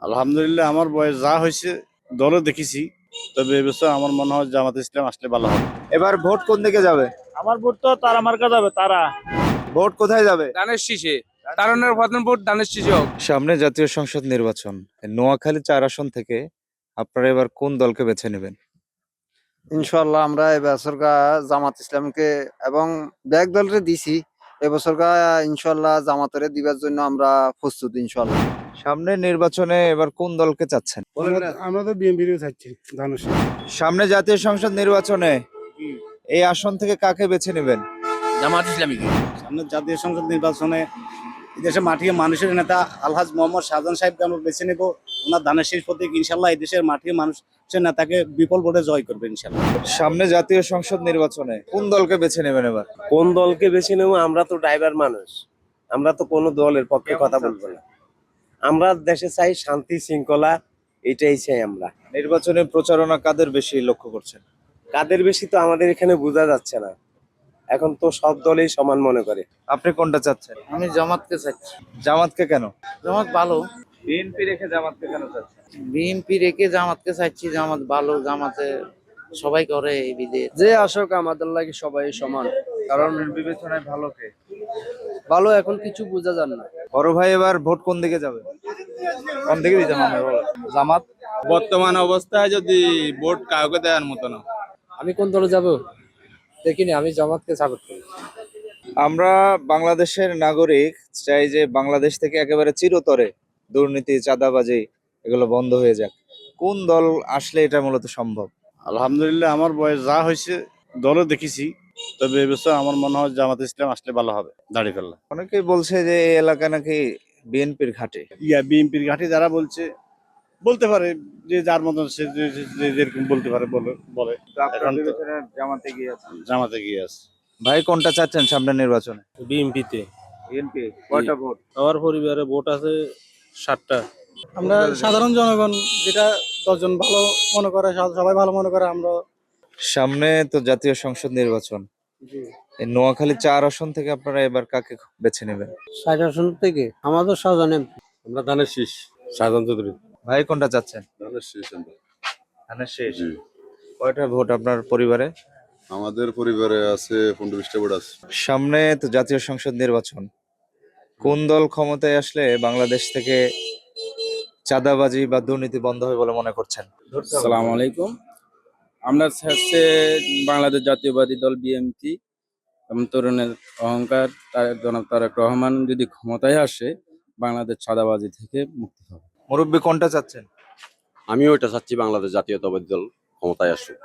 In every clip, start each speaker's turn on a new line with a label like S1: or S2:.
S1: আলহামদুলিল্লাহ, আমার বয়স যা হয়েছে দলও দেখেছি, তবে এবছর আমার মনে হয় জামাত ইসলাম আসলে ভালো হবে।
S2: এবার ভোট কোন দিকে যাবে?
S1: আমার ভোট তো তারা মার্কা যাবে, তারা।
S2: ভোট কোথায় যাবে?
S3: ধানের শীষে, তারণের প্রধান ভোট ধানের শীষে হোক।
S2: সামনে জাতীয় সংসদ নির্বাচন, নোয়াখালী 4 আসন থেকে আপনারা এবার কোন দলকে বেছে নেবেন?
S4: ইনশাল্লাহ আমরা এবছর জামাত ইসলামকে এবং ব্যাগ দলরে দিছি। এবছর ইনশাল্লাহ জামাতের দিবার জন্য আমরা প্রস্তুত ইনশাল্লাহ।
S2: সামনে নির্বাচনে এবার কোন দলকে চাচ্ছেন?
S5: আমরা তো বিএনপিরও চাচ্ছি ধানের শীষ।
S2: সামনে জাতীয় সংসদ নির্বাচনে এই আসন থেকে কাকে বেছে নেবেন?
S3: জামাত ইসলামী।
S1: সামনে জাতীয় সংসদ নির্বাচনে এই দেশের মাটির মানুষের নেতা আলহাজ মোহাম্মদ শাহজাহান সাহেবকে আমরা বেছে নেব। ওনার ধানের শীষ প্রতীক, ইনশাল্লাহ এই দেশের মাটির মানুষের নেতাকে বিপুল ভোটে জয় করবে ইনশাল্লাহ।
S2: সামনে জাতীয় সংসদ নির্বাচনে কোন দলকে বেছে নেবেন এবার?
S6: কোন দলকে বেছে নেব? আমরা তো ড্রাইভার মানুষ, আমরা তো কোনো দলের পক্ষে কথা বলবো না। আমরা দেশে চাই শান্তি শৃঙ্খলা, এটাই চাই আমরা।
S2: নির্বাচনে প্রচারণা কাদের বেশি লক্ষ্য করছেন?
S6: কাদের বেশি তো আমাদের এখানে বোঝা যাচ্ছে না, এখন তো সব দলেই সমান মনে করে।
S2: আপনি কোনটা চাচ্ছেন?
S7: আমি জামাতকে চাচ্ছি।
S2: জামাতকে কেন?
S7: জামাত ভালো।
S2: বিএনপি রেখে জামাতকে কেন চাচ্ছেন?
S7: বিএনপি রেখে জামাতকে চাচ্ছি। জামাত ভালো, জামাতে সবাই করে এই বিদেশ।
S4: যে আসক আমাদের লাগে সবাই সমান,
S2: কারণ বিবেচনায় ভালো কে?
S4: ভালো এখন কিছু বোঝা যান না।
S2: বড় ভাই, এবার ভোট কোন দিকে যাবে? কোন দিকে দিতে হবে বলো? জামাত।
S3: বর্তমান অবস্থায় যদি ভোট কাউকে দেওয়ার মতো না।
S4: আমি কোন দলে যাব দেখিনি, আমি জামাতকে সাপোর্ট করি।
S2: আমরা বাংলাদেশের নাগরিক, চাই যে বাংলাদেশ থেকে একেবারে চিরতরে দুর্নীতি, চাঁদাবাজি এগুলো বন্ধ হয়ে যাক। কোন দল আসলে এটা মূলত সম্ভব?
S1: আলহামদুলিল্লাহ, আমার বয়স যা হয়েছে দলও দেখেছি, তবে এবছর আমার মনে হয় জামাত ইসলাম আসলে ভালো হবে দাঁড়িয়ে ফেললা।
S2: অনেকেই বলছে যে এই এলাকা নাকি বিএনপির ঘাটে।
S1: বিএনপির ঘাঁটি যারা বলতে পারে, যে যার মতন সে যেরকম বলতে পারে বলে। এখন তো
S2: জামাতে গিয়ে আছে।
S1: জামাতে গিয়ে আছে।
S2: ভাই, কোনটা চাচ্ছেন সামনে নির্বাচনে?
S3: বিএনপিতে।
S2: বিএনপি। কয়টা ভোট?
S3: আমার পরিবারে ভোট আছে 7টা।
S5: আমরা সাধারণ জনগণ যেটা 10 জন ভালো মনে করে, সবাই ভালো মনে করে আমরা।
S2: সামনে তো জাতীয় সংসদ নির্বাচন, এই নোয়াখালী 4 আসন থেকে আপনারা এবার কাকে বেছে নেবেন?
S4: 60 আসন থেকে আমাদের শাহজাহান।
S6: আমরা ধানের শীষ, শাহজাহান চৌধুরী।
S2: ভাই, কোনটা চাচ্ছেন?
S6: ধানের শীষ।
S2: ধানের শেষ। কয়টা ভোট আপনার পরিবারে?
S8: আমাদের পরিবারে আছে 15-20টা ভোট আছে।
S2: সামনে তো জাতীয় সংসদ নির্বাচন, কোন দল ক্ষমতায় আসলে বাংলাদেশ থেকে চাঁদাবাজি বা দুর্নীতি বন্ধ হবে বলে মনে করছেন?
S3: আসসালামু আলাইকুম। আমরা হচ্ছে বাংলাদেশ জাতীয়বাদী দল বিএনপি এবং তরুণের অহংকার জনাব তারেক রহমান যদি ক্ষমতায় আসে, বাংলাদেশ চাঁদাবাজি থেকে মুক্তি পাবে।
S2: মুরব্বী, কোনটা চাচ্ছেন?
S9: আমিও এটা চাচ্ছি বাংলাদেশ জাতীয়তাবাদী দল ক্ষমতায় আসুক।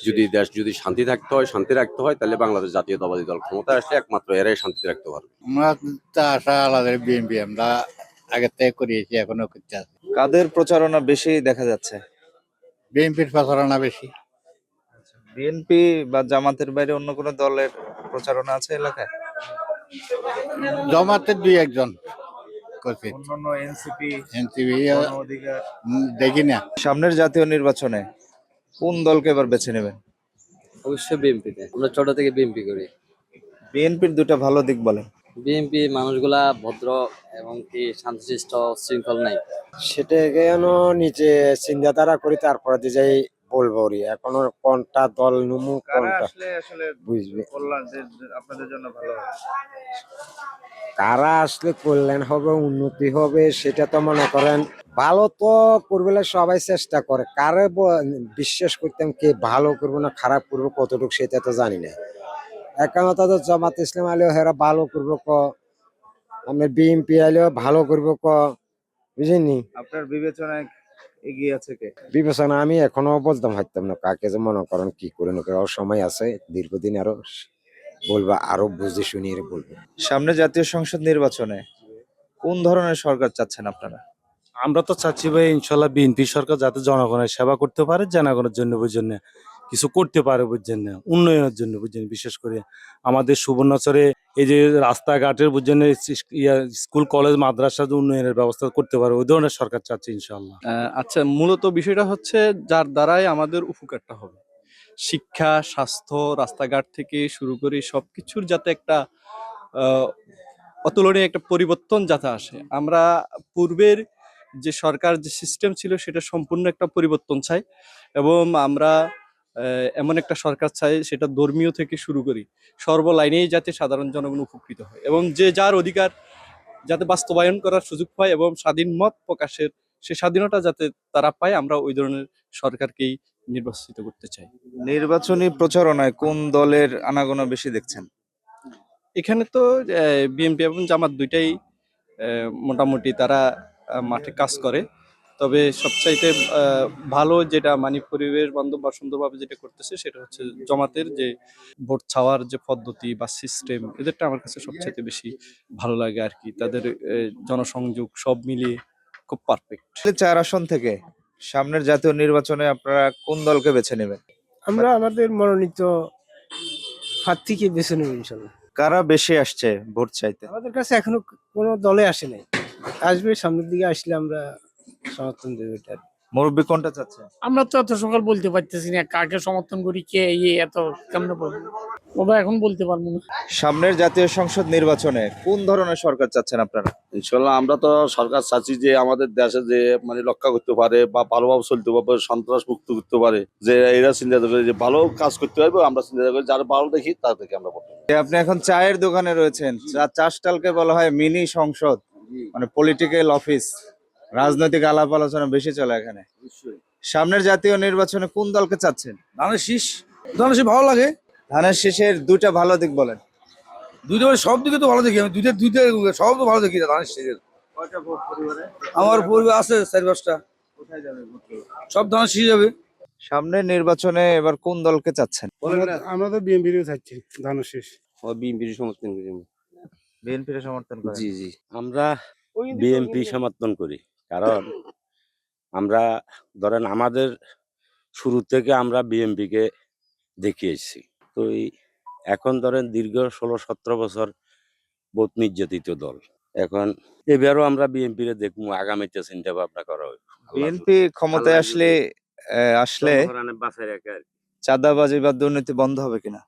S9: যদি শান্তি থাকতে হয়, শান্তি রাখতে হয়, তাহলে বাংলাদেশ জাতীয়তাবাদী দল ক্ষমতায় আসলে একমাত্র এরাই শান্তিতে রাখতে পারবে।
S4: আমরা তো আশা আলাদা বিএনপি আমরা আগে থেকে করিয়েছি, এখনো করতে আছি।
S2: কাদের প্রচারণা বেশি দেখা যাচ্ছে?
S4: বিএনপির প্রচারণা বেশি।
S2: বিএনপি বা জামাতের বাইরে অন্য কোন দলের প্রচারণা আছে এলাকায়?
S4: জমাতের 2-1 জন করছে,
S2: অন্যান্য এনসিপি,
S4: এনসিপি
S2: অধিকার।
S4: দেখি না।
S2: সামনের জাতীয় নির্বাচনে কোন দলকে এবার বেছে নেবেন?
S4: অবশ্যই বিএনপিতে, আমরা ছোট থেকে বিএনপি করি।
S2: বিএনপির দুটা ভালো দিক বলেন।
S4: বিএনপি মানুষগুলা ভদ্র এবং কি শান্তশিষ্ট, শৃঙ্খল নাই। সেটা কেন নিচে চিন্তাধারা করি, তারপরে দিয়ে যাই বলবো। এখনো কোনটা দল নুমু কোনটা
S2: আসলে
S4: বুঝবে,
S2: কল্যাণ আপনাদের জন্য ভালো হবে।
S4: কারা আসলে কল্যাণ হবে, উন্নতি হবে, সেটা তো মনে করেন ভালো তো করবে সবাই চেষ্টা করে। কারে বিশ্বাস করতাম কে ভালো করবো না খারাপ করবো কতটুকু সেটা তো জানি না। একামত জামাত ইসলাম আলেও হেরা ভালো করবো ক, আমরা বিএনপি আলেও ভালো করবো ক, বুঝিনি।
S2: আপনার বিবেচনায় এগিয়ে আছে কে?
S4: বিবেচনা আমি এখনো বলতাম হারতাম না কাকে, যে মনে করেন কি করে না করে, সময় আছে দীর্ঘদিন, আরো বলবো, আরো বুঝে শুনিয়ে বলবো।
S2: সামনে জাতীয় সংসদ নির্বাচনে কোন ধরনের সরকার চাচ্ছেন আপনারা?
S5: আমরা তো চাচ্ছি ভাই ইনশাল্লাহ বিএনপি সরকার যাতে জনগণের সেবা করতে পারে, জনগণের জন্য বুঝছেন কিছু করতে পারে, বুঝছেন না উন্নয়নের জন্য, বুঝছেন বিশেষ করে আমাদের সুবর্ণচরে এই যে রাস্তাঘাটের বুঝছেন স্কুল কলেজ মাদ্রাসা উন্নয়নের ব্যবস্থা করতে পারে, ওই ধরনের সরকার চাচ্ছি ইনশাল্লাহ।
S10: আচ্ছা, মূলত বিষয়টা হচ্ছে যার দ্বারাই আমাদের উপকারটা হবে, শিক্ষা, স্বাস্থ্য, রাস্তাঘাট থেকে শুরু করে সবকিছুর যাতে একটা অতুলনীয় একটা পরিবর্তন যাতে আসে। আমরা পূর্বের যে সরকার যে সিস্টেম ছিল সেটা সম্পূর্ণ একটা পরিবর্তন চাই, এবং আমরা এমন একটা সরকার চাই সেটা ধর্মীয় থেকে শুরু করি সর্ব লাইনেই যাতে সাধারণ জনগণ উপকৃত হয় এবং যে যার অধিকার যাতে বাস্তবায়ন করার সুযোগ পায় এবং স্বাধীন মত প্রকাশের সে স্বাধীনতা যাতে তারা পায়, আমরা ওই ধরনের সরকারকেই নির্বাচিত করতে চাই।
S2: নির্বাচনী প্রচারণায় কোন দলের আনাগোনা বেশি দেখছেন?
S10: এখানে তো বিএনপি এবং জামাত দুইটাই মোটামুটি তারা মাঠে কাজ করে, তবে সবচাইতে ভালো যেটা মানে পরিবেশ বান্ধব বা সুন্দরভাবে যেটা করতেছে সেটা হচ্ছে জামাতের যে ভোট চাওয়ার যে পদ্ধতি বা সিস্টেম, এদেরটা আমার কাছে সবচাইতে বেশি ভালো লাগে আর কি। তাদের জনসংযোগ সব মিলিয়ে খুব পারফেক্ট।
S2: 4 আসন থেকে সামনের জাতীয় নির্বাচনে আপনারা কোন দলকে বেছে নেবেন?
S6: আমরা আমাদের মনোনীত প্রার্থীকে বেছে নেব ইনশাল্লাহ।
S2: কারা বেশি আসছে ভোট চাইতে?
S6: আমাদের কাছে এখনো কোনো দলে আসে নাই, আসবে সামনের দিকে, আসলে আমরা সমর্থন দেবো এটা।
S2: মুরব্বী কোনটা চাচ্ছে?
S7: আমরা তো এত সকাল বলতে পারতেছি না কাকে সমর্থন করি, কে এত কেমন বলবো, ওটা এখন বলতে পারবো না।
S2: সামনের জাতীয় সংসদ নির্বাচনে কোন ধরনের সরকার চাচ্ছেন আপনারা?
S9: ইনশাল্লাহ আমরা তো সরকার চাচ্ছি যে আমাদের দেশে যে মানে রক্ষা করতে পারে বা ভালোভাবে চলতে পারবে, সন্ত্রাস মুক্ত করতে পারে, যে এরা চিন্তা করে যে ভালো কাজ করতে পারবে, আমরা চিন্তা করি যারা ভালো দেখি তাদেরকে আমরা করতে পারি।
S2: আপনি এখন চায়ের দোকানে রয়েছেন, চাষটালকে বলা হয় মিনি সংসদ, মানে পলিটিক্যাল অফিস, রাজনৈতিক আলাপ আলোচনা বেশি চলে এখানে। সামনের জাতীয় নির্বাচনে কোন দলকে চাচ্ছেন?
S1: ধানের শীষ ভালো লাগে।
S2: ধানের শীষের দুইটা ভালো দিক বলেন।
S1: দুইটা সব দিকে তো ভালো দেখি আমি, দুইটা সব তো ভালো দেখি ধানের শীষের। আমার পরিবার আছে 4-5টা, সব ধানের শীষ যাবে।
S2: সামনের নির্বাচনে এবার কোন দলকে চাচ্ছেন?
S6: আমরা তো বিএনপির চাচ্ছি ধানের শীষ।
S9: বিএনপির সমর্থন করি।
S2: বিএনপির সমর্থন করেন?
S9: জি জি, আমরা বিএনপি সমর্থন করি, কারণ আমরা ধরেন আমাদের শুরু থেকে আমরা বিএনপিকে দেখে এসেছি। তো এখন ধরেন দীর্ঘ 16-17 বছর বহুত নির্যাতিত দল, এখন এবারও আমরা বিএনপিরে দেখবো, আগামীতে চিন্তা ভাবনা করা হবে।
S2: বিএনপি ক্ষমতায় আসলে
S9: বাঁচায় রাখে আর কি।
S2: চাঁদাবাজি বা দুর্নীতি বন্ধ হবে কিনা?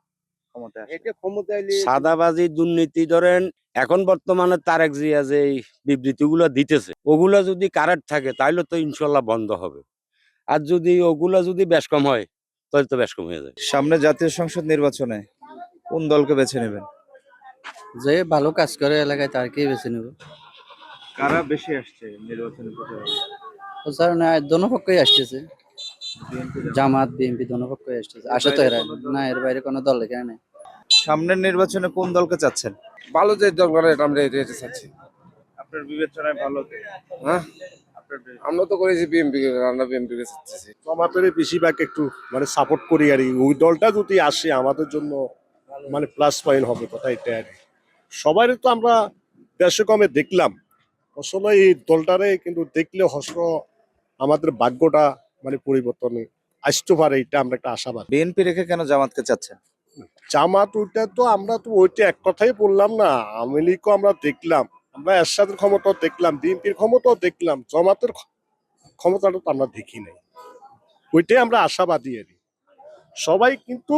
S2: ক্ষমতায় আসলে
S9: সাদাবাজি দুর্নীতি ধরেন এখন বর্তমানে তারেক জিয়া যে এই বিবৃতিগুলো দিতেছে ওগুলা যদি কারেক্ট থাকে তাহলে তো ইনশাল্লাহ বন্ধ হবে, আর যদি ওগুলা যদি বেশ কম হয় তাহলে তো বেশ কম হয়ে যায়।
S2: সামনে জাতীয় সংসদ নির্বাচনে কোন দলকে বেছে নেবেন?
S7: যে ভালো কাজ করে এলাকায় তারকেই বেছে নেব।
S2: কারা বেশি আসছে নির্বাচনে
S7: স্যার না, দোনো পক্ষই আসতেছে, জামাত বিএনপি দোনো পক্ষই আসতেছে, আসে তো এরা না, এর বাইরে কোনো দল এখানে নেই।
S2: সামনের নির্বাচনে কোন দলকে চাচ্ছেন?
S6: ভালো যে দল করে আমরা এটা চাচ্ছি।
S2: আপনার বিবেচনায় ভালো কে?
S6: হ্যাঁ, আমরা তো করেছি বিএনপি, আমরা বিএনপি কে চাচ্ছি।
S11: আমাদের বেশিরভাগ একটু মানে সাপোর্ট করি আর কি। ওই দলটা যদি আসে আমাদের জন্য মানে প্লাস পয়েন্ট হবে, কথা এটা আর কি। সবাই তো আমরা দেশে কমে দেখলাম, আসলে এই দলটারে কিন্তু দেখলে হস আমাদের ভাগ্যটা মানে পরিবর্তনে আসতে পারে, এটা আমরা একটা আশাবাদ।
S2: বিএনপি রেখে কেন জামাতকে চাচ্ছেন?
S11: জামাত ওইটা তো আমরা তো ওইটা এক কথাই বললাম না, আওয়ামী লীগও আমরা দেখলাম, আমরা এরশাদের ক্ষমতাও দেখলাম, বিএনপির ক্ষমতাও দেখলাম, জামাতের ক্ষমতাটা তো আমরা দেখি নাই। ওইটাই আমরা আশাবাদী আর কি। সবাই কিন্তু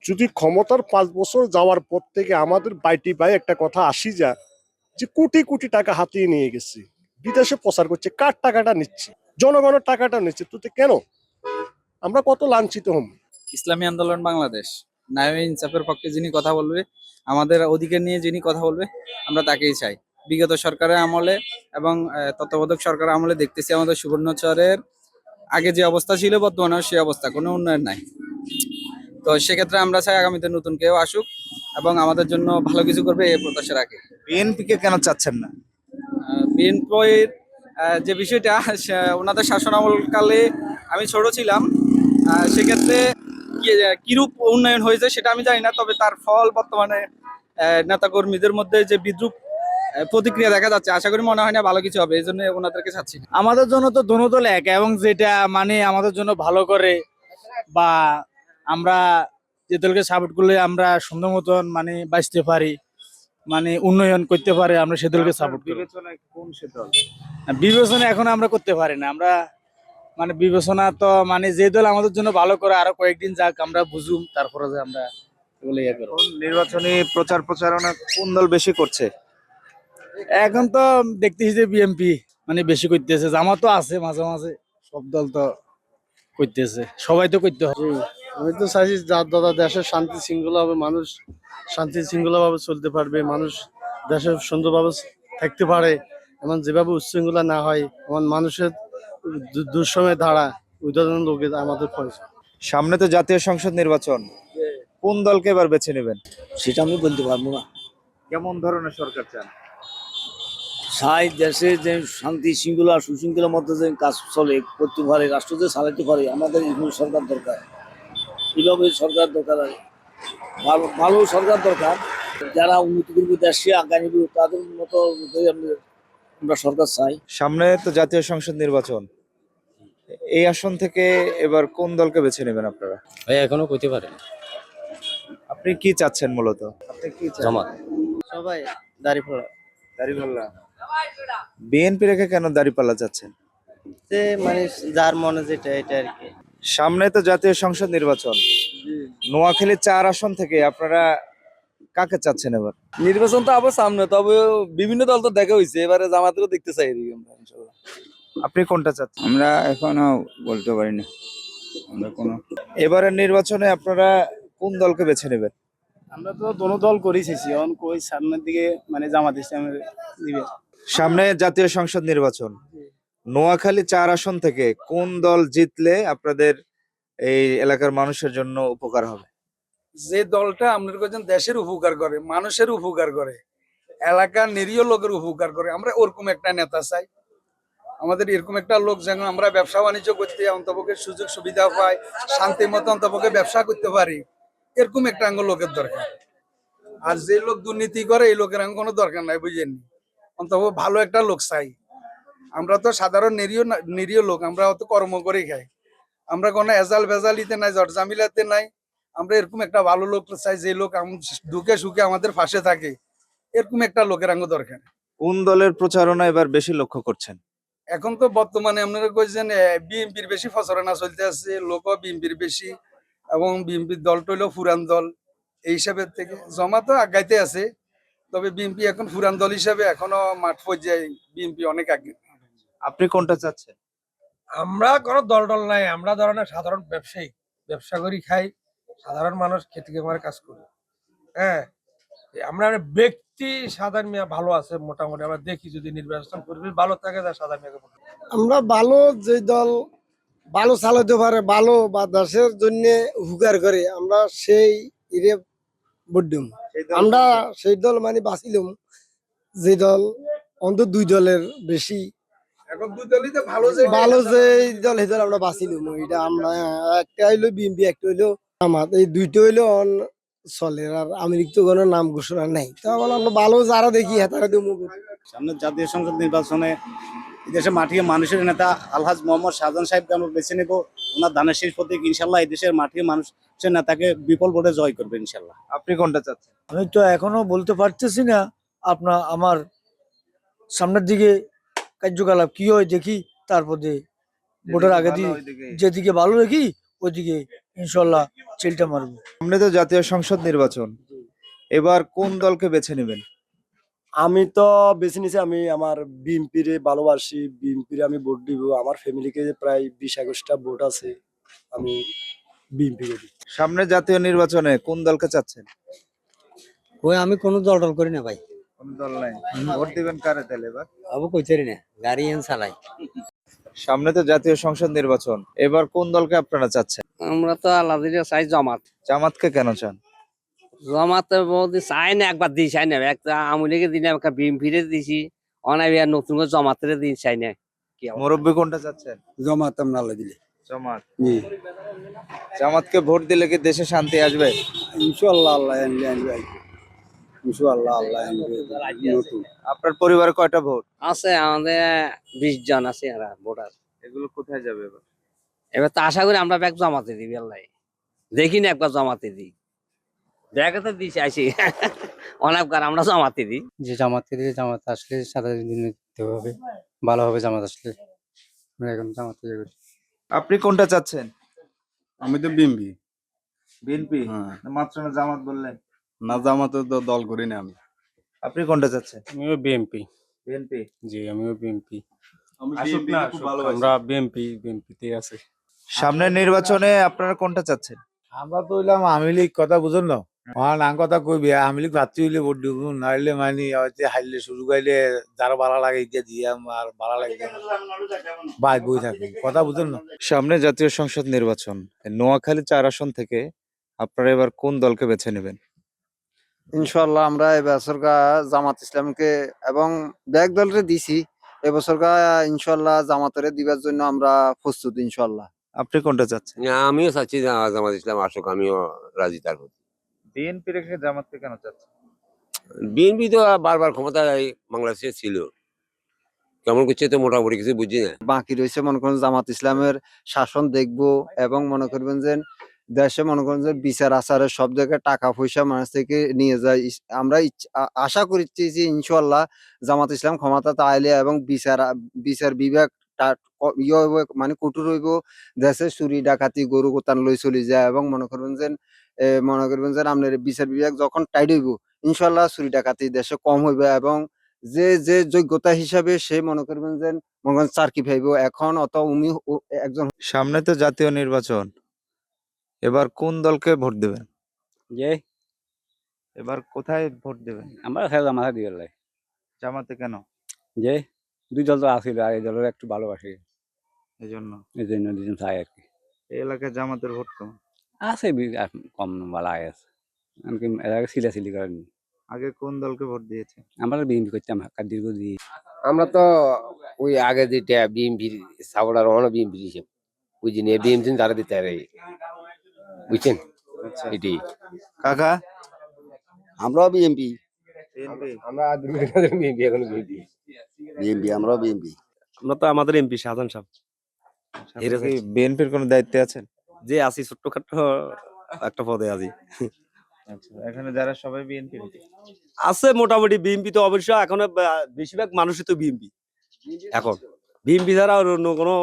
S11: যদি ক্ষমতার 5 বছর যাওয়ার পর থেকে আমাদের বাইটি ভাই একটা কথা আসি যা যে কোটি কোটি টাকা হাতিয়ে নিয়ে গেছে, বিদেশে প্রচার করছে, কার টাকাটা নিচ্ছে? জনগণের টাকাটা নিচ্ছে, তো কেন আমরা কত লাঞ্ছিত হম?
S7: ইসলামী আন্দোলন বাংলাদেশ ন্যায় ইনসাফের পক্ষে যিনি কথা বলবে, আমাদের অধিকার নিয়ে যিনি কথা বলবে, আমরা তাকেই চাই। বিগত সরকারের আমলে এবং তত্ত্বাবধায়ক সরকারের আমলে দেখতেছি আমাদের সুবর্ণচরের আগে যে অবস্থা ছিল বর্তমানে সেই অবস্থা, কোনো উন্নয়ন নাই। তো সেক্ষেত্রে আমরা চাই আগামীতে নতুন কেউ আসুক এবং আমাদের জন্য ভালো কিছু করবে এই প্রত্যাশা রাখি।
S2: বিএনপি কে কেন চাচ্ছেন না?
S7: বিএনপির যে বিষয়টা, ওনাদের শাসনামলকালে আমি ছোট ছিলাম, সেক্ষেত্রে কিরূপ উন্নয়ন হয়েছে সেটা আমি জানি না, তবে তার ফল বর্তমানে নেতাকর্মীদের মধ্যে যে বিদ্রুপ প্রতিক্রিয়া দেখা যাচ্ছে, আশা করি মনে হয় না ভালো কিছু হবে, এই জন্য ওনাদেরকে চাচ্ছি। আমাদের জন্য তো দোনো দল এক, এবং যেটা মানে আমাদের জন্য ভালো করে বা আমরা যে দলকে সাপোর্ট করলে আমরা সুন্দর মতন মানে বাঁচতে পারি, মানে উন্নয়ন করতে পারে, আমরা সে দলকে সাপোর্ট করি।
S2: বিবেচনায় কোন সে দল?
S7: বিবেচনা এখন আমরা করতে পারি না, আমরা মানে বিবেচনা তো মানে যে দল আমাদের জন্য ভালো করে আরো কয়েকদিন যাক, আমরা বুঝুম, তারপরে যে আমরা এগুলো ইয়ে করবো।
S2: নির্বাচনী প্রচারণা কোন দল বেশি করছে?
S7: এখন তো দেখতেছি যে বিএনপি
S5: মানে বেশি করতেছে, জামাত তো আছে মাঝে মাঝে, সব দল তো করতেছে, সবাই তো করতে হবে।
S11: আমি তো চাইছি দাদা দেশের শান্তি শৃঙ্খলা হবে, মানুষ শান্তি শৃঙ্খলা ভাবে চলতে পারবে, মানুষ দেশের সুন্দরভাবে থাকতে পারে, এমন যেভাবে উচ্ছৃঙ্খলা না হয়, এমন মানুষের দুঃসময় ধারা ওই ধরনের লোকের আমাদের প্রয়োজন।
S2: সামনে তো জাতীয় সংসদ নির্বাচন, কোন দলকে এবার বেছে নেবেন?
S1: সেটা আমি বলতে পারবো না।
S2: কেমন ধরনের সরকার চান?
S1: চাই দেশে যে শান্তি শৃঙ্খলা সুশৃঙ্খলার মধ্যে যে কাজ চলে করতে পারে, রাষ্ট্র যে চালাইতে পারে, আমাদের এরকম সরকার দরকার। এইভাবে সরকার দরকার, ভালো ভালো সরকার দরকার, যারা উন্নতি করবে দেশে আগামী তাদের মতো আমরা সরকার চাই।
S2: সামনে তো জাতীয় সংসদ নির্বাচন, এই আসন থেকে এবার কোন দলকে বেছে নেবেন আপনারা?
S3: ভাই এখনো কইতে পারে
S2: আপনি কি চাচ্ছেন মূলত? আপনি কি চান?
S3: জামাত।
S6: সবাই দাঁড়িয়ে
S2: দাড়িপাল্লা। বিএনপি রেখে কেন দাড়িপাল্লা চাচ্ছেন?
S6: যে মানে যার মনে যেটা এটা আর কি।
S2: সামনে তো জাতীয় সংসদ নির্বাচন, নোয়াখালী 4 আসন থেকে আপনারা কাকে চাচ্ছেন এবার?
S7: নির্বাচন তো আবার সামনে, তবে বিভিন্ন দল তো দেখা হয়েছে, এবারে জামাতেরও দেখতে চাই আমরা ইনশাল্লাহ।
S2: আপনি কোনটা চাচ্ছেন?
S3: আমরা এখনো বলতে পারি না, আমরা কোনো
S2: এবারের নির্বাচনে আপনারা কোন দলকে বেছে নেবেন?
S1: আমরা তো দোনো দল করেছি, এখন কই সামনের দিকে মানে জামাত ইসলামের দিবে।
S2: সামনে জাতীয় সংসদ নির্বাচন, নোয়াখালী 4 আসন থেকে কোন দল জিতলে আপনাদের এই এলাকার মানুষের জন্য উপকার হবে?
S7: যে দলটা আপনার কাছে দেশের উপকার করে, মানুষের উপকার করে, এলাকার নিরীহ লোকের উপকার করে, আমরা ওরকম একটা নেতা চাই। আমাদের এরকম একটা লোক যেন আমরা ব্যবসা বাণিজ্য করতে অন্তপক্ষে সুযোগ সুবিধা পাই, শান্তি মতো অন্তপক্ষে ব্যবসা করতে পারি, এরকম একটা লোকের দরকার। আর যে লোক দুর্নীতি করে এই লোকের কোনো দরকার নাই, বুঝেননি? অন্তত ভালো একটা লোক চাই। আমরা তো সাধারণ নিরীহ লোক, আমরা অত কর্ম করে খাই, আমরা কোনো এজাল ভেজালিতে নাই, জটজামিলাতে নাই। আমরা এরকম একটা ভালো লোক চাই, যে লোক দুঃখে সুখে আমাদের পাশে থাকে, এরকম একটা লোকের দরকার।
S2: কোন দলের প্রচারণা এবার বেশি লক্ষ্য করছেন?
S7: এখন তো বর্তমানে আপনারা কইছেন বিএনপির বেশি প্রচারণা চলতে আছে, লোক বিএনপির বেশি, এবং বিএনপির দলটা হইলো পুরান দল। এই হিসাবে থেকে জমা তো আগাইতে আছে, তবে বিএনপি এখন পুরান দল হিসাবে এখনো মাঠ পর্যায়ে বিএনপি অনেক আগে।
S2: আপনি কোনটা চাচ্ছেন?
S12: আমরা কোনো দল টল নাই, আমরা ধরনের সাধারণ ব্যবসায়ী, ব্যবসা করি খাই, সাধারণ মানুষ খেতে খামারে কাজ করি। হ্যাঁ, আমরা ব্যক্তি সাধারণ মিয়া ভালো আছে মোটামুটি, আমরা দেখি যদি নির্বাচন পরিবেশ ভালো থাকে তার সাধারণ মিয়াকে ভোট দেব।
S4: আমরা ভালো যে দল ভালো চালাতে পারে, ভালো বা দেশের জন্য উপকার করে, আমরা সেই ইরে ভোট দেব। আমরা সেই দল মানে বাঁচিলাম, যে দল অন্তত 2 দলের বেশি
S7: এখন দুই দলই তো ভালো, যে
S4: ভালো যে দল, সেই দল আমরা বাঁচিলাম। এটা আমরা একটা হইলো বিএনপি, একটা হইলো জামাত, এই দুইটা হইলো চলে। আর আমেরিকা তো কোনো নাম ঘোষণা নাই, তাহলে আমরা ভালো যারা দেখি তারা দেবো।
S1: সামনে জাতীয় সংসদ নির্বাচনে দেশের মাটির মানুষের নেতা আলহাজ মোহাম্মদ শাহজাহান সাহেবকে আমরা বেছে নেব। ওনার ধানের শেষ প্রতীক, ইনশাল্লাহ এই দেশের মাটির মানুষের নেতাকে বিপুল ভোটে জয় করবে ইনশাল্লাহ।
S2: আপনি কোনটা চাচ্ছেন?
S5: আমি তো এখনো বলতে পারতেছি না, আমার সামনের দিকে কার্যকলাপ কি হয় দেখি, তারপরে ভোটের আগে দিয়ে যেদিকে ভালো দেখি ওইদিকে ইনশাল্লাহ চেলটা মারবো।
S2: সামনে তো জাতীয় সংসদ নির্বাচন, এবার কোন দলকে বেছে নেবেন?
S6: আমি তো বেছে নিছি, আমি আমার বিএনপির ভালোবাসি, বিএনপির আমি ভোট দিব। আমার ফ্যামিলিকে প্রায় 20-21টা ভোট আছে, আমি বিএনপি করি।
S2: সামনে জাতীয় নির্বাচনে কোন দলকে চাচ্ছেন?
S4: ওই আমি কোনো দল টল করি না ভাই,
S2: কোন দল নাই, ভোট দিবেন কারে তাহলে এবার?
S4: আবু কইতারি না, গাড়ি এন চালাই।
S2: সামনে তো জাতীয় সংসদ নির্বাচন, এবার কোন দলকে আপনারা চাচ্ছেন?
S6: আমরা তো আলাদা চাই জামাত।
S2: জামাতকে কেন চান?
S6: জামাতে বহুত চাই না, একবার দিই চাই না, একটা আমুলিকে দিন, একটা বিএনপিরে দিছি, অনাবি আর নতুন করে জামাতের দিন চাই না।
S2: মুরব্বী কোনটা চাচ্ছেন?
S4: জমাত আমরা আল্লাহ দিলে
S2: জামাত। জামাতকে ভোট দিলে কি দেশে শান্তি আসবে?
S4: ইনশাআল্লাহ আল্লাহ আনবে, ইনশাআল্লাহ আল্লাহ আনবে।
S2: আপনার পরিবারে কয়টা ভোট
S6: আছে? আমাদের 20 জন আছে ভোটার।
S2: এগুলো কোথায় যাবে এবার?
S6: এবার তো আশা করি আমরা ব্যাগ জমাতে দিবি, আল্লাহ দেখি না একবার জমাতে দিই, ব্যাগে তো দিছি আইসি অনেকবার আমরা জমাতে দিই।
S4: যে জামাতকে দিলে, জামাত আসলে সাদা দিতে হবে, ভালো হবে জামাত আসলে। আমরা এখন জামাতে ইয়ে করি।
S2: আপনি কোনটা চাচ্ছেন?
S3: আমি তো বিএমপি।
S2: বিএনপি? মাত্র না জামাত বললেন।
S3: না, জামাতের দল করি না আমি।
S2: আপনি কোনটা চাচ্ছেন?
S12: আমিও বিএনপি।
S2: বিএনপি।
S12: জি, আমিও বিএনপি।
S10: আসুক না আসুক, আমরা বিএনপিতে আছি।
S2: সামনের নির্বাচনে আপনারা কোনটা চাচ্ছেন?
S13: আমরা তো হইলাম আওয়ামী লীগ কথা বুঝুন না নাম কথা কইবি আওয়ামী লীগ ভাবতে হইলে ভোট দিব নাইলে মানে হয়তো হাইলে সুযোগ আইলে যারা ভালো লাগে এটা দিয়ে আর ভালো লাগে বাই বই থাকি কথা বুঝুন না।
S2: সামনে জাতীয় সংসদ নির্বাচন, নোয়াখালী 4 আসন থেকে আপনারা এবার কোন দলকে বেছে নেবেন?
S4: ইনশাল্লাহ আমরা এবছর জামাত ইসলামকে এবং ব্যাগ দলরে দিছি, এবছর ইনশাল্লাহ জামাতের দিবার জন্য আমরা প্রস্তুত ইনশাল্লাহ।
S2: আপনি কোনটা চাচ্ছেন?
S9: আমিও চাচ্ছি জামাত ইসলাম আসুক, আমিও রাজি তার প্রতি।
S2: বিএনপি রেখে জামাতকে কেন চাচ্ছেন?
S9: বিএনপি তো বারবার ক্ষমতায় বাংলাদেশে ছিল, কেমন করছে তো মোটামুটি কিছু বুঝি না।
S4: বাকি রয়েছে মনে করেন জামাত ইসলামের শাসন দেখবো এবং মনে করবেন যে দেশে মনে করেন যে বিচার আচারের সব জায়গায় টাকা পয়সা মানুষ থেকে নিয়ে যায়। আমরা আশা করছি যে ইনশাল্লাহ জামাত ইসলাম ক্ষমতা আইলে এবং বিচার বিভাগ ইয়ে হইব, মানে কঠোর হইব, দেশে চুরি ডাকাতি গরু কোতান লই চলে যায় এবং মনে করবেন যে আপনার বিচার বিভাগ যখন টাইট হইব ইনশাল্লাহ চুরি ডাকাতি দেশে কম হইবে এবং যে যে যোগ্যতা হিসাবে সে মনে করবেন যে চাকরি পাইব। এখন অত উনি একজন
S2: সামনে তো জাতীয় নির্বাচন, এবার কোন দলকে ভোট দেবেন?
S3: যে
S2: এবার কোথায় ভোট দেবেন?
S3: আমরা জামাতে দিয়ে লাই,
S2: জামাতে কেন?
S3: যে দুই দল তো আছিল, আর এই দলের একটু ভালোবাসি,
S2: এই জন্য
S3: এই জন্য দুজন চাই আর কি।
S2: এই এলাকায় জামাতের ভোট কম
S3: আছে কম ভালো আছে, এমনকি এলাকা সিলাসিলি করেনি।
S2: আগে কোন দলকে ভোট দিয়েছে?
S3: আমরা বিএনপি করতাম দীর্ঘ দিয়ে।
S9: আমরা তো ওই আগে যেটা বিএনপির সাপোর্টার ওখানে বিএনপির হিসেব বুঝিনি, বিএনপি তারা দিতে পারে, বুঝছেন? এটি
S2: কাকা
S1: আমরাও বিএমপি
S9: আমরা বিএনপি এখন
S1: বিএমপি আমরাও বিএমপি।
S3: আমরা তো আমাদের এমপি শাহজাহান সাহেব
S2: বিএনপির কোন দায়িত্বে আছেন?
S3: যে আছি, ছোট্টখাটো একটা পদে আছি।
S2: আচ্ছা, এখানে যারা সবাই বিএনপি
S3: আছে মোটামুটি বিএনপি তো অবশ্য এখন বেশিরভাগ মানুষই তো বিএনপি। এখন বিএনপি ছাড়া আর অন্য কোনো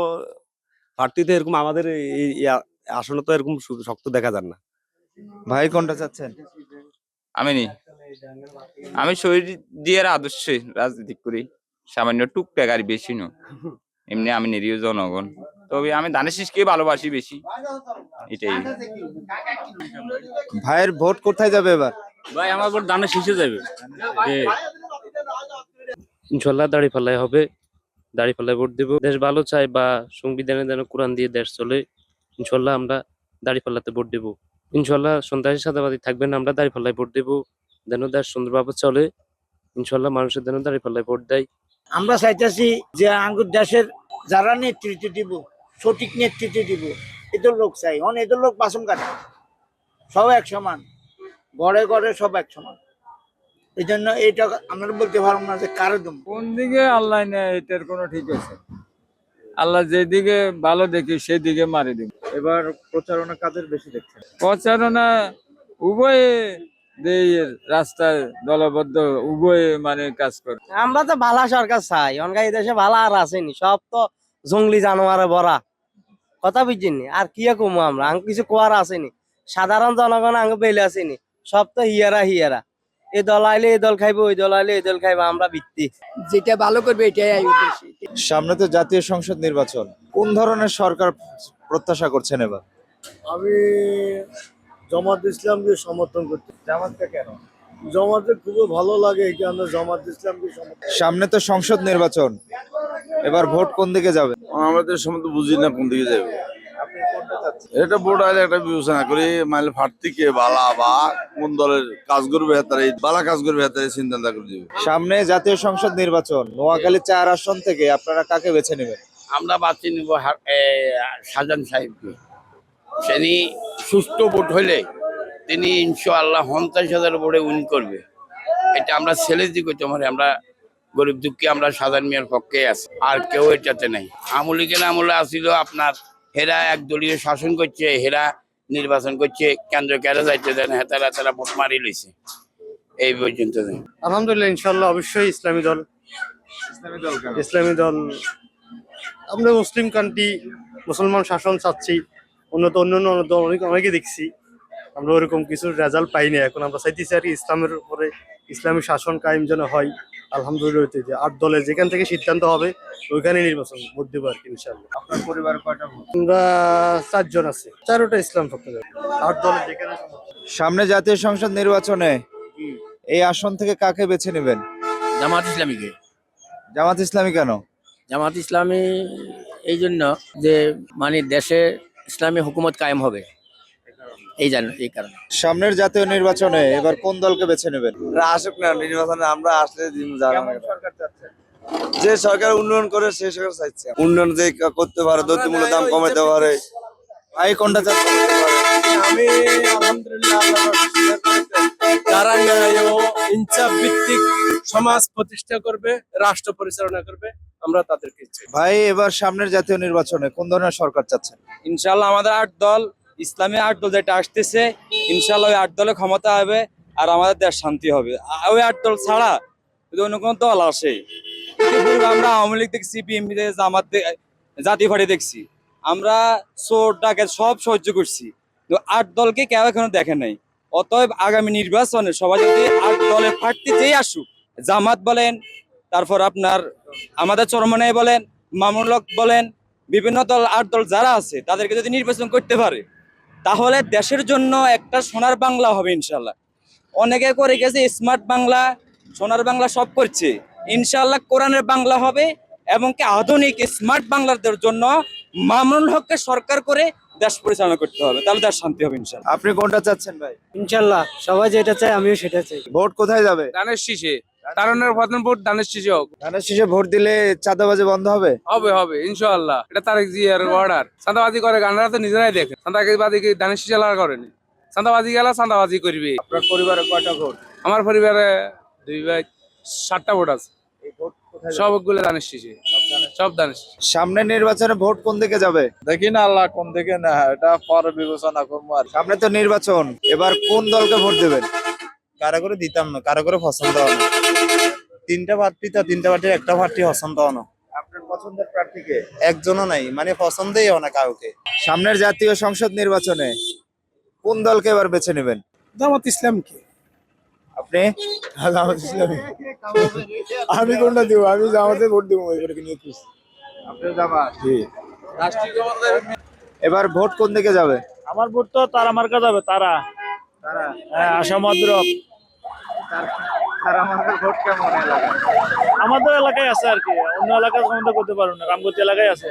S3: পার্টিতে এরকম আমাদের এই আসনে তো এরকম শক্ত দেখা যান না।
S2: ভাই কোনটা চাচ্ছেন?
S10: আমি শহীদ জিয়ার আদর্শে রাজনীতি করি, সামান্য টুকটাক আর বেশি নয়, এমনি আমি নিরীহ জনগণ, তবে আমি ধানের শীষকে ভালোবাসি বেশি, এটাই।
S2: ভাইয়ের ভোট কোথায় যাবে এবার?
S3: ভাই আমার ভোট ধানের শীষে যাবে, ইনশাল্লাহ দাঁড়িপাল্লায় হবে, দাঁড়িপাল্লায় ভোট দেবো। দেশ ভালো চাই বা সংবিধানে যেন কোরআন দিয়ে দেশ চলে, ইনশাল্লাহ আমরা দাঁড়িপাল্লাতে ভোট দেবো। ইনশাল্লাহ সন্ত্রাসী সাদাবাদী থাকবেন, আমরা দাঁড়িপাল্লায় ভোট দেবো, যেন দেশ সুন্দরভাবে চলে। ইনশাল্লাহ মানুষের যেন দাঁড়িপাল্লায় ভোট দেয়।
S1: আমরা চাইতেছি যে আঙ্গুর দেশের যারা নেতৃত্ব দিব, সঠিক নেতৃত্ব দিব, এদের লোক চাই। এদের লোক বাসন কাটে, সব এক সমান, ঘরে ঘরে সব এক সমান। এই জন্য এইটা আমরা বলতে পারবো না যে কারো দম
S10: কোন দিকে আল্লাহ নেয় এটার কোনো ঠিক আছে, আল্লাহ যেদিকে ভালো দেখি সেদিকে মারি দিব।
S2: এবার প্রচারণা কাদের বেশি দেখছেন?
S10: প্রচারণা উভয়ে রাস্তায় দলবদ্ধ, উভয়ে মানে কাজ করে।
S7: আমরা তো ভালো সরকার চাই, এই দেশে ভালো আর আসেনি, সব তো জঙ্গলি জানোয়ারে ভরা, কথা বুঝিনি। আর কি কমু আমরা, কিছু কোয়ার আসেনি, সাধারণ জনগণ আঙ্গ বেলে আসেনি, সব তো হিয়ারা। এই দল আইলে এই দল খাইবো, ওই দল আইলে এই দল খাইবো, আমরা ভিত্তি
S1: যেটা ভালো করবে এটাই
S2: সামনে তো জাতীয় সংসদ নির্বাচন, কোন ধরনের সরকার প্রত্যাশা করছেন এবার?
S6: আমি জামাত ইসলামকে সমর্থন করতে।
S2: জামাতকে কেন?
S6: জামাতে খুবই ভালো লাগে এই কারণে জামাত ইসলামকে সমর্থন।
S2: সামনে তো সংসদ নির্বাচন, এবার ভোট কোন দিকে যাবে?
S11: আমাদের সময় তো বুঝি না কোন দিকে যাবে,
S2: আপনি কোনটা চাচ্ছেন?
S11: এটা ভোট আইলে একটা বিবেচনা করি, মাইলে ফাটতিকে বালা বা কোন দলের কাজ করবে হাতারে বালা কাজ করবে হাতারে চিন্তা করে দিবে।
S2: সামনে জাতীয় সংসদ নির্বাচন, নোয়াখালী 4 আসন থেকে আপনারা কাকে বেছে নেবেন?
S9: আমরা বাঁচিয়ে নিব শাহজাহান সাহেবকে। তিনি সুস্থ ভোট হলে তিনি ইনশাআল্লাহ 50,000 ভোটে উইন করবে, এটা আমরা ছেলেজি করতে পারি। আমরা গরিব দুঃখী, আমরা সাধারণ মেয়ের পক্ষে আছি, আর কেউ এটাতে নেই। আমলিকের আমলে আসিল আপনার হেরা একদলীয় শাসন করছে, হেরা নির্বাচন করছে, কেন্দ্র কেরা যাইতে দেন, হেতারা ভোট মারি লইছে এই পর্যন্ত।
S6: আলহামদুলিল্লাহ ইনশাআল্লাহ অবশ্যই ইসলামী দল। ইসলামী দল, আমরা মুসলিম কান্ট্রি, মুসলমান শাসন চাচ্ছি, অন্যান্য দল অনেকে দেখছি, আমরা ওরকম কিছু রেজাল্ট পাইনি। এখন আমরা চাইতেছি আর কি ইসলামের উপরে ইসলামী শাসন কায়েম যেন হয়। আলহামদুলিল্লাহ হইতেছে 8 দলে যেখান থেকে সিদ্ধান্ত হবে ওইখানে নির্বাচন ভোট দেবো আর কি ইনশাল্লাহ।
S2: আপনার পরিবারে কয়টা ভোট?
S6: আমরা 4 জন আছি, 4টা ইসলাম পক্ষ থেকে। 8 দলে যেখানে
S2: সামনে জাতীয় সংসদ নির্বাচনে এই আসন থেকে কাকে বেছে নেবেন?
S1: জামাত ইসলামীকে।
S2: জামাত ইসলামী কেন?
S1: জামাত ইসলামী এই জন্য যে মানে দেশে ইসলামী হুকুমত কায়েম হবে, এই কারণে।
S2: সামনের জাতীয় নির্বাচনে এবার কোন দলকে বেছে নেবেন?
S3: আসুক না নির্বাচনে, আমরা আসলে
S2: কেমন সরকার চাচ্ছেন?
S3: যে সরকার উন্নয়ন করে সেই সরকার চাইছে। উন্নয়ন যে করতে পারে, দ্রব্যমূল্য দাম কমাতে পারে।
S2: ভাই কোনটা চাচ্ছেন?
S3: আমি আলহামদুলিল্লাহ যারা ন্যায় ও ইনসাফ ভিত্তিক সমাজ প্রতিষ্ঠা করবে, রাষ্ট্র পরিচালনা করবে, আমরা তাদেরকে চাই।
S2: ভাই এবার সামনের জাতীয় নির্বাচনে কোন ধরনের সরকার চাচ্ছেন?
S7: ইনশাল্লাহ আমাদের 8 দল, ইসলামী 8 দল যেটা আসতেছে, ইনশাল্লাহ ওই 8 দলে ক্ষমতা হবে আর আমাদের দেশ শান্তি হবে। ওই 8 দল ছাড়া যদি অন্য কোনো দল আসে, ইতিপূর্বে আমরা আওয়ামী লীগ দেখছি, বিএনপি জামাত, জাতীয় পার্টি দেখছি, আমরা চোর ডাকাত সব সহ্য করছি, কিন্তু 8 দলকে কেউ এখনো দেখে নাই। অতএব আগামী নির্বাচনে সবাই যদি 8 দলের প্রার্থী যেই আসুক, জামাত বলেন, তারপর আপনার আমাদের চরমনাই বলেন, মামুনুল হক বলেন, বিভিন্ন দল 8 দল যারা আছে তাদেরকে যদি নির্বাচন করতে পারে, তাহলে দেশের জন্য একটা সোনার বাংলা হবে ইনশাল্লাহ। অনেকে করে গেছে স্মার্ট বাংলা, সোনার বাংলা সব করছে, ইনশাল্লাহ কোরআনের বাংলা হবে এবং কি আধুনিক স্মার্ট বাংলাদের জন্য মামুনুল হককে সরকার করে দেশ পরিচালনা করতে হবে, তাহলে দেশ শান্তি হবে ইনশাল্লাহ।
S2: আপনি কোনটা চাচ্ছেন ভাই?
S6: ইনশাল্লাহ সবাই যেটা চায় আমিও সেটা চাই।
S2: ভোট কোথায় যাবে?
S3: ধানের শীষে, তারণের প্রধান ভোট ধানের শীষে হোক।
S2: ধানের শীষে ভোট দিলে চাঁদাবাজি বন্ধ হবে?
S3: হবে হবে ইনশাআল্লাহ, এটা তারেক জিয়ার অর্ডার। চাঁদাবাজি করে গানরা তো নিজেরাই দেখে, চাঁদাবাজি কি ধানের শীষে লাগা করেনি। চাঁদাবাজি গেলা চাঁদাবাজি করবে।
S2: আপনার পরিবারে কয়টা ভোট?
S3: আমার পরিবারে 2 ভাই 7টা ভোট আছে,
S2: এই ভোট কোথায় যাবে?
S3: সবগুলো ধানের শীষে, সব ধানের শীষে।
S2: সামনের নির্বাচনে ভোট কোন দিকে যাবে?
S3: দেখি না আল্লাহ কোন দিকে না, এটা পরে বিবেচনা করবো আর।
S2: সামনে তো নির্বাচন, এবার কোন দলকে ভোট দেবেন?
S13: কারো করে দিতাম না, কারো করে পছন্দ হয় না। 3টা প্রার্থী তো 3টা প্রার্থীর একটা প্রার্থী পছন্দ হয় না।
S2: আপনার পছন্দের প্রার্থীকে?
S13: একজনও নাই, মানে পছন্দই হয় না কাউকে।
S2: সামনের জাতীয় সংসদ নির্বাচনে কোন দলকে এবার বেছে নেবেন?
S6: জামাত ইসলামকে।
S2: আপনি?
S13: জামাত ইসলামী। আমি কোনটা দিব? আমি জামাতে ভোট দিব এবারে কি নিয়ে খুশি।
S2: আপনি জামাত? এবার ভোট কোন দিকে যাবে?
S1: আমার ভোট তো তারা মার্কা যাবে, তারা আশা মদ্রক।
S2: তারা আমাদের ভোট কেমন এলাকায়?
S1: আমাদের এলাকায় আছে আর কি, অন্য এলাকায় ক্ষমতা করতে পারবো না, রামগতি এলাকায় আছে।